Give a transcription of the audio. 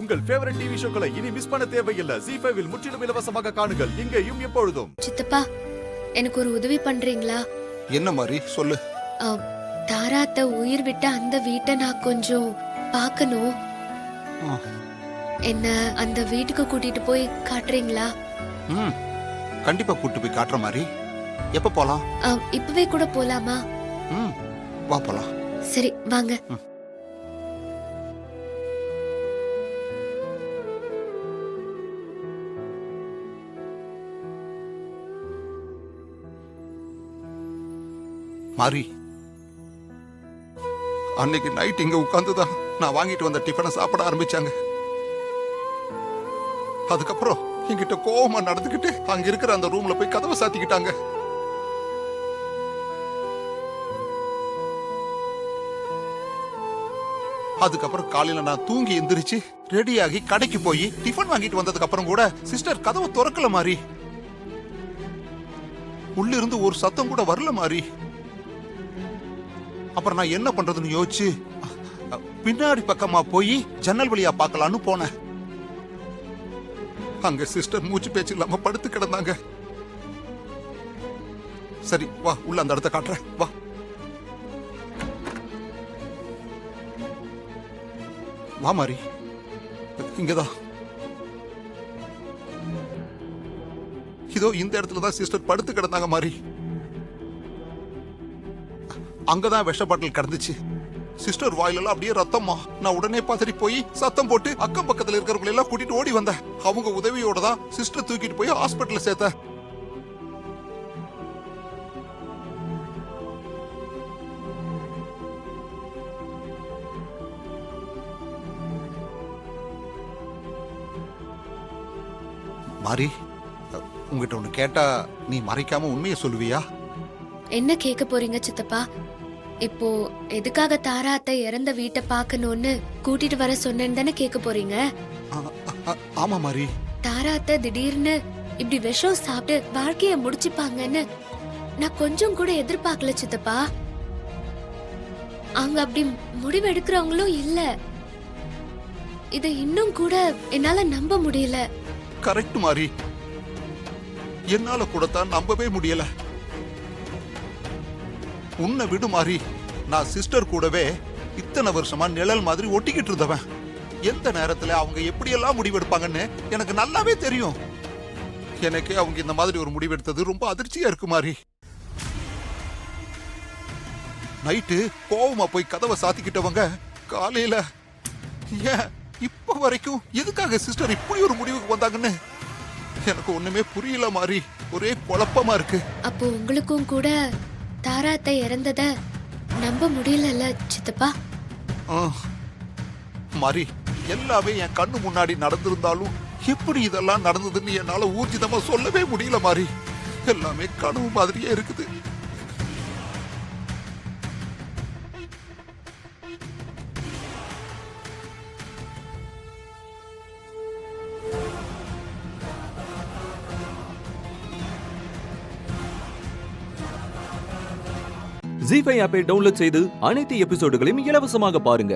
உங்கள் favourite TV ஷோக்களை இனி miss பண்ண தேவையில்லை. ZEE5 இல் முற்றிலும் இலவசமாக காணுங்கள். இங்கேயும் எப்பொழுதும். சித்தப்பா, எனக்கு ஒரு உதவி பண்றீங்களா? என்ன மாதிரி சொல்லு. தாராத்த உயிர் விட்ட அந்த வீட்டை நான் கொஞ்சம் பார்க்கணும். என்ன அந்த வீட்டுக்கு கூட்டிட்டு போய் காட்டுறீங்களா? கண்டிப்பா கூட்டு போய் காட்டுற மாதிரி. எப்ப போலாம்? இப்பவே கூட போலாமா? வா போலாம். சரி வாங்க. மாரி, அன்னைக்கு நைட் இங்க உட்கார்ந்துதான் நான் வாங்கிட்டு வந்த டிஃபனை சாப்பிட ஆரம்பிச்சாங்க. அதுக்கப்புறம் என்கிட்ட கோவமா நடந்துக்கிட்டு அங்க இருக்கிற அந்த ரூம்ல போய் கதவை சாத்திக்கிட்டாங்க. அதுக்கப்புறம் காலையில நான் தூங்கி எந்திரிச்சு ரெடியாகி கடைக்கு போய் டிஃபன் வாங்கிட்டு வந்ததுக்கு அப்புறம் கூட சிஸ்டர் கதவை திறக்கல மாதிரி. உள்ள இருந்து ஒரு சத்தம் கூட வரல மாதிரி. அப்புறம் நான் என்ன பண்றதுன்னு யோசிச்சு பின்னாடி பக்கமா போய் ஜன்னல் வழியா பார்க்கலான்னு போனேன். அங்க சிஸ்டர் மூச்சு பேச்சு இல்லாம படுத்து கிடந்தாங்க. சரி வா, உள்ள அந்த இடத்த காட்டுறேன் வா. வா மாரி, இங்கதான். இதோ இந்த இடத்துலதான் சிஸ்டர் படுத்து கிடந்தாங்க மாரி. அங்கதான் விஷ பாட்டில் கிடந்துச்சு. சிஸ்டர் வாயிலெல்லாம் அப்படியே ரத்தமா. நான் உடனே பதறி போய் சத்தம் போட்டு அக்கம் பக்கத்துல இருக்கிறவங்களை எல்லாம் கூட்டிட்டு ஓடி வந்தேன். அவங்க உதவியோட தான் சிஸ்டர் தூக்கிட்டு போய் ஹாஸ்பிட்டல்ல சேர்த்த. மாரி, உங்ககிட்ட ஒண்ணு கேட்டா நீ மறைக்காம உண்மையை சொல்லுவியா? என்ன கேட்க போறீங்க சித்தப்பா? இப்போ எதுக்காக தாரா அத்தை இறந்த வீட்டை பார்க்கணும்னு கூட்டிட்டு வர சொன்னேன்னு தானே கேட்க போறீங்க? ஆமா மாரி. தாரா அத்தை திடீர்னு இப்படி விஷம் சாப்பிட்டு வாழ்க்கைய முடிச்சுப்பாங்கன்னு நான் கொஞ்சம் கூட எதிர்பார்க்கல சித்தப்பா. அவங்க அப்படி முடிவு எடுக்கிறவங்களும் இல்ல. இதை இன்னும் கூட என்னால நம்ப முடியல. கரெக்ட் மாரி, என்னால கூட தான் நம்பவே முடியல. உன்னை விடு மாறி, நான் சிஸ்டர் கூடவே இத்தனை வருஷமா நிழல் மாதிரி ஒட்டிக்கிட்டு இருந்தவன். எந்த நேரத்துல அவங்க எப்படியெல்லாம் முடிவெடுப்பாங்கன்னு எனக்கு நல்லாவே தெரியும். எனக்கு அவங்க இந்த மாதிரி ஒரு முடிவெடுத்தது ரொம்ப அதிர்ச்சியா இருக்கு மாறி. நைட்டு கோவமா போய் கதவை சாத்திக்கிட்டவங்க காலையில ஏன் இப்ப வரைக்கும் எதுக்காக சிஸ்டர் இப்படி ஒரு முடிவுக்கு வந்தாங்கன்னு எனக்கு ஒண்ணுமே புரியல மாறி. ஒரே குழப்பமா இருக்கு. அப்போ உங்களுக்கும் கூட தாரா அத்தை இறந்தத நம்ப முடியல சித்தப்பா? மாறி, எல்லாமே என் கண்ணு முன்னாடி நடந்திருந்தாலும் எப்படி இதெல்லாம் நடந்ததுன்னு என்னால ஊர்ஜிதமா சொல்லவே முடியல மாறி. எல்லாமே கனவு மாதிரியே இருக்குது. ZEE5 ஆப்பை டவுன்லோட் செய்து அனைத்து எபிசோடுகளையும் இலவசமாக பாருங்க.